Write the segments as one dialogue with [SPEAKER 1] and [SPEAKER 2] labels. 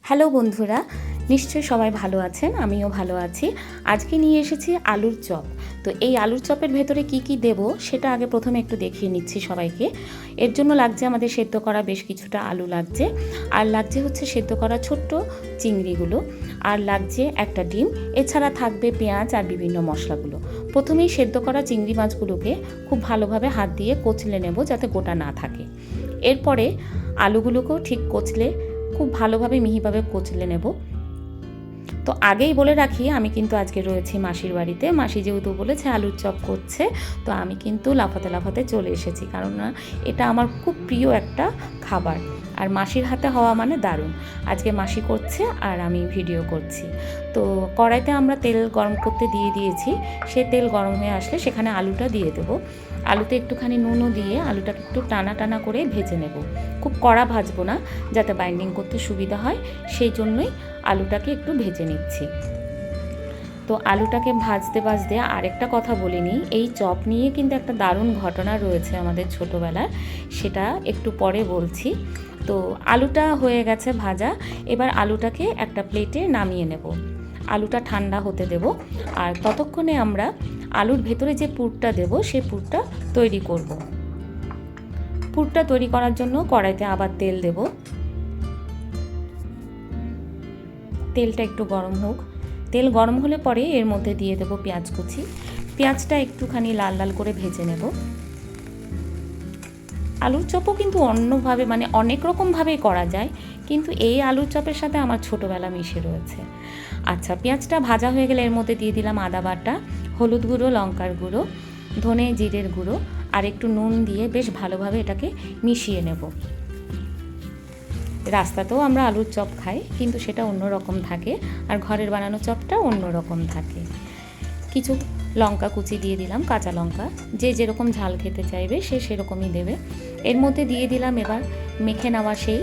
[SPEAKER 1] Hello বন্ধুরা, নিশ্চয়ই সবাই ভালো আছেন, আমিও ভালো আছি। আজকে নিয়ে এসেছি আলুর চপ। তো এই আলুর চপের ভেতরে কি কি দেব সেটা আগে প্রথমে একটু দেখিয়ে নিচ্ছি সবাইকে। এর জন্য লাগছে আমাদের সেদ্ধ করা বেশ কিছুটা আলু লাগছে, আর লাগছে হচ্ছে সেদ্ধ করা ছোট্ট চিংড়িগুলো, আর লাগছে একটা ডিম, এছাড়া থাকবে পেঁয়াজ আর বিভিন্ন মশলাগুলো। প্রথমেই সেদ্ধ করা চিংড়ি মাছগুলোকে খুব ভালোভাবে হাত দিয়ে কচলে নেব যাতে গোটা না থাকে। এরপরে আলুগুলোকেও ঠিক কচলে খুব ভালোভাবে মিহিভাবে কচলে নেব। তো আগেই বলে রাখি, আমি কিন্তু আজকে রয়েছি মাসির বাড়িতে। মাসি যেহেতু বলেছে আলুর চপ করছে, তো আমি কিন্তু লাফাতে লাফাতে চলে এসেছি, কারণ এটা আমার খুব প্রিয় একটা খাবার, আর মাসির হাতে হওয়া মানে দারুণ। আজকে মাসি করছে আর আমি ভিডিও করছি। তো কড়াইতে আমরা তেল গরম করতে দিয়ে দিয়েছি। সে তেল গরম হয়ে আসলে সেখানে আলুটা দিয়ে দেবো। আলুতে একটুখানি নুনও দিয়ে আলুটাকে একটু টানা টানা করে ভেজে নেব। খুব কড়া ভাজবো না, যাতে বাইন্ডিং করতে সুবিধা হয়, সেই জন্যই আলুটাকে একটু ভেজে নিচ্ছি। তো আলুটাকে ভাজতে ভাজতে আরেকটা কথা বলিনি, এই চপ নিয়ে কিন্তু একটা দারুণ ঘটনা রয়েছে আমাদের ছোটোবেলার, সেটা একটু পরে বলছি। তো আলুটা হয়ে গেছে ভাজা, এবার আলুটাকে একটা প্লেটে নামিয়ে নেব। আলুটা ঠান্ডা হতে দেব, আর ততক্ষণে আমরা আলুর ভেতরে যে পুরটা দেব সেই পুরটা তৈরি করব। পুরটা তৈরি করার জন্য কড়াইতে আবার তেল দেব। তেলটা একটু গরম হোক। তেল গরম হলে পরে এর মধ্যে দিয়ে দেব পেঁয়াজ কুচি। পেঁয়াজটা একটুখানি লাল লাল করে ভেজে নেব। আলুর চপও কিন্তু অন্যভাবে, মানে অনেক রকমভাবেই করা যায়, কিন্তু এই আলুর চপের সাথে আমার ছোটোবেলা মিশে রয়েছে। আচ্ছা, পেঁয়াজটা ভাজা হয়ে গেলে এর মধ্যে দিয়ে দিলাম আদা বাটা, হলুদ গুঁড়ো, লঙ্কার গুঁড়ো, ধনে জিরের গুঁড়ো, আর একটু নুন দিয়ে বেশ ভালোভাবে এটাকে মিশিয়ে নেব। রাস্তাতেও আমরা আলুর চপ খাই, কিন্তু সেটা অন্য রকম থাকে, আর ঘরের বানানো চপটা অন্য রকম থাকে। কিছু লঙ্কা কুচি দিয়ে দিলাম, কাঁচা লঙ্কা, যে যেরকম ঝাল খেতে চাইবে সে সেরকমই দেবে। এর মধ্যে দিয়ে দিলাম এবার মেখে নেওয়া সেই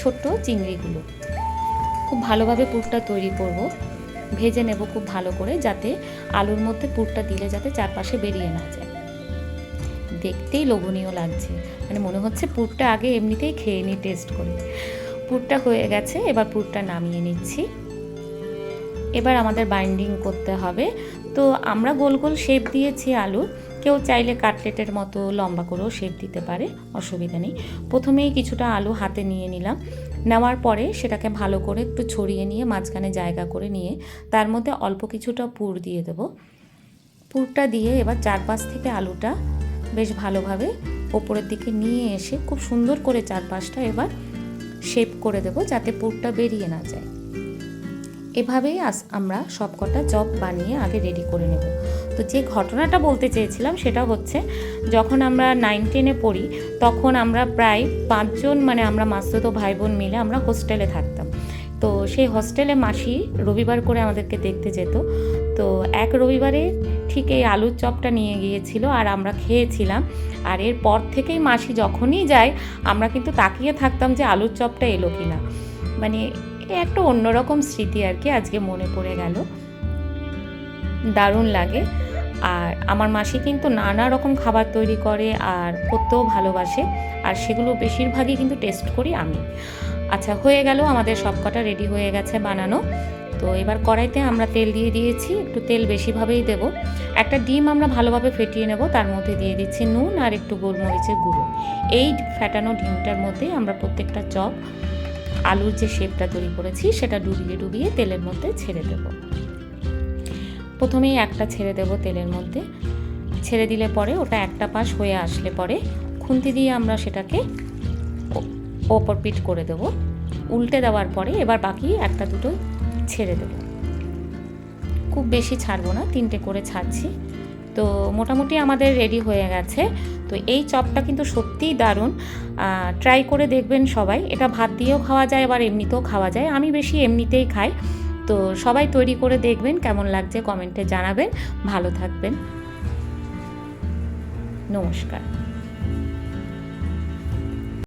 [SPEAKER 1] ছোট্ট চিংড়িগুলো। খুব ভালোভাবে পুরটা তৈরি করব, ভেজে নেব খুব ভালো করে, যাতে আলুর মধ্যে পুরটা দিলে যাতে চারপাশে বেরিয়ে না যায়। দেখতেই লোভনীয় লাগছে, মানে মনে হচ্ছে পুরটা আগে এমনিতেই খেয়ে নিই টেস্ট করে। পুরটা হয়ে গেছে, এবার পুরটা নামিয়ে নিচ্ছি। এবার আমাদের বাইন্ডিং করতে হবে। তো আমরা গোল গোল শেপ দিয়েছি আলুর, কেউ চাইলে কাটলেটের মতো লম্বা করেও শেপ দিতে পারে, অসুবিধা নেই। প্রথমেই কিছুটা আলু হাতে নিয়ে নিলাম, নেওয়ার পরে সেটাকে ভালো করে একটু ছড়িয়ে নিয়ে মাঝখানে জায়গা করে নিয়ে তার মধ্যে অল্প কিছুটা পুর দিয়ে দেব। পুরটা দিয়ে এবার চারপাশ থেকে আলুটা বেশ ভালোভাবে ওপরের দিকে নিয়ে এসে খুব সুন্দর করে চারপাশটা এবার শেপ করে দেব, যাতে পুরটা বেরিয়ে না যায়। এভাবেই আমরা সবকটা চপ বানিয়ে আগে রেডি করে নেব। তো যে ঘটনাটা বলতে চেয়েছিলাম সেটা হচ্ছে, যখন আমরা 9-10-এ পড়ি তখন আমরা প্রায় 5 জন, মানে আমরা মাসতুতো ভাই বোন মিলে আমরা হোস্টেলে থাকতাম। তো সেই হোস্টেলে মাসি রবিবার করে আমাদেরকে দেখতে যেত। তো এক রবিবারে ঠিক এই আলুর চপটা নিয়ে গিয়েছিল, আর আমরা খেয়েছিলাম। আর এরপর থেকেই মাসি যখনই যায় আমরা কিন্তু তাকিয়ে থাকতাম যে আলুর চপটা এলো কিনা। মানে একটা অন্যরকম স্মৃতি আর কি, আজকে মনে পড়ে গেল, দারুণ লাগে। আর আমার মাসি কিন্তু নানা রকম খাবার তৈরি করে আর করতেও ভালোবাসে, আর সেগুলো বেশিরভাগই কিন্তু টেস্ট করি আমি। আচ্ছা, হয়ে গেল, আমাদের সবকটা রেডি হয়ে গেছে বানানো। তো এবার কড়াইতে আমরা তেল দিয়ে দিয়েছি, একটু তেল বেশিভাবেই দেব। একটা ডিম আমরা ভালোভাবে ফেটিয়ে নেব, তার মধ্যে দিয়ে দিচ্ছি নুন আর একটু গোলমরিচের গুঁড়ো। এই ফেটানো ডিমটার মধ্যেই আমরা প্রত্যেকটা চপ আলুর যে শেপটা তৈরি করেছি সেটা ডুবিয়ে ডুবিয়ে তেলের মধ্যে ছেড়ে দেব। প্রথমেই একটা ছেড়ে দেব তেলের মধ্যে, ছেড়ে দিলে পরে ওটা একটা পাশ হয়ে আসলে পরে খুন্তি দিয়ে আমরা সেটাকে ওপর পিঠ করে দেব। উল্টে দেওয়ার পরে এবার বাকি একটা দুটো ছেড়ে দেব। খুব বেশি ছাড়বো না, 3টে করে ছাড়ছি। তো মোটামুটি আমাদের রেডি হয়ে গেছে। তো এই চপটা কিন্তু সত্যিই দারুণ, ট্রাই করে দেখবেন সবাই। এটা ভাত দিয়েও খাওয়া যায়, আবার এমনিতেও খাওয়া যায়, আমি বেশি এমনিতেই খাই। তো সবাই তৈরি করে দেখবেন, কেমন লাগছে কমেন্টে জানাবেন। ভালো থাকবেন, নমস্কার।